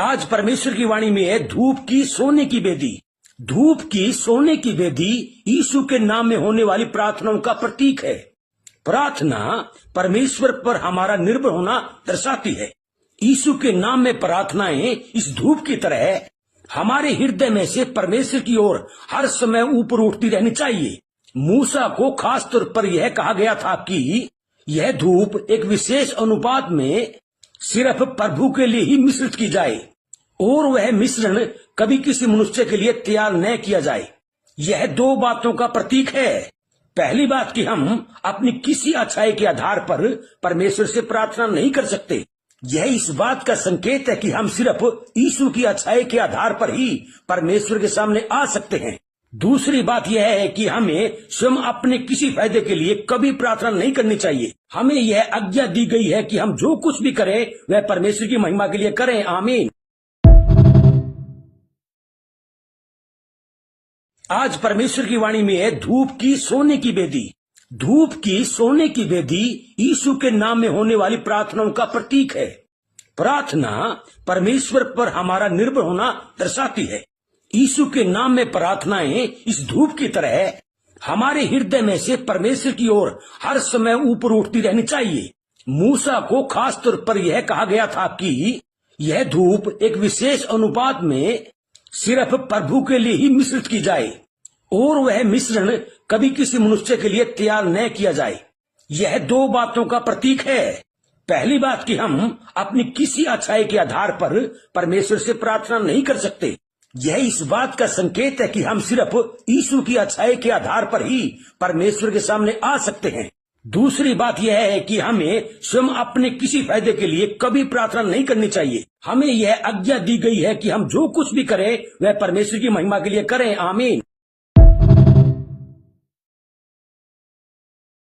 आज परमेश्वर की वाणी में है धूप की सोने की वेदी। धूप की सोने की वेदी यीशु के नाम में होने वाली प्रार्थनाओं का प्रतीक है। प्रार्थना परमेश्वर पर हमारा निर्भर होना दर्शाती है। यीशु के नाम में प्रार्थनाएं इस धूप की तरह हमारे हृदय में से परमेश्वर की ओर हर समय ऊपर उठती रहनी चाहिए। मूसा को खास तौर पर यह कहा गया था कि यह धूप एक विशेष अनुपात में सिर्फ प्रभु के लिए ही मिश्रित की जाए और वह मिश्रण कभी किसी मनुष्य के लिए तैयार न किया जाए। यह दो बातों का प्रतीक है। पहली बात कि हम अपनी किसी अच्छाई के आधार पर परमेश्वर से प्रार्थना नहीं कर सकते। यह इस बात का संकेत है कि हम सिर्फ यीशु की अच्छाई के आधार पर ही परमेश्वर के सामने आ सकते हैं। दूसरी बात यह है कि हमें स्वयं अपने किसी फायदे के लिए कभी प्रार्थना नहीं करनी चाहिए। हमें यह आज्ञा दी गई है कि हम जो कुछ भी करें वह परमेश्वर की महिमा के लिए करें। आमीन। आज परमेश्वर की वाणी में है धूप की सोने की वेदी। धूप की सोने की वेदी यीशु के नाम में होने वाली प्रार्थनाओं का प्रतीक है। प्रार्थना परमेश्वर पर हमारा निर्भर होना दर्शाती है। यीशु के नाम में प्रार्थनाएं इस धूप की तरह हमारे हृदय में से परमेश्वर की ओर हर समय ऊपर उठती रहनी चाहिए। मूसा को खास तौर पर यह कहा गया था कि यह धूप एक विशेष अनुपात में सिर्फ प्रभु के लिए ही मिश्रित की जाए और वह मिश्रण कभी किसी मनुष्य के लिए तैयार न किया जाए। यह दो बातों का प्रतीक है। पहली बात कि हम अपनी किसी अच्छाई के आधार पर परमेश्वर से प्रार्थना नहीं कर सकते। यह इस बात का संकेत है कि हम सिर्फ यीशु की अच्छाई के आधार पर ही परमेश्वर के सामने आ सकते हैं। दूसरी बात यह है कि हमें स्वयं अपने किसी फायदे के लिए कभी प्रार्थना नहीं करनी चाहिए। हमें यह आज्ञा दी गई है कि हम जो कुछ भी करें वह परमेश्वर की महिमा के लिए करें। आमीन।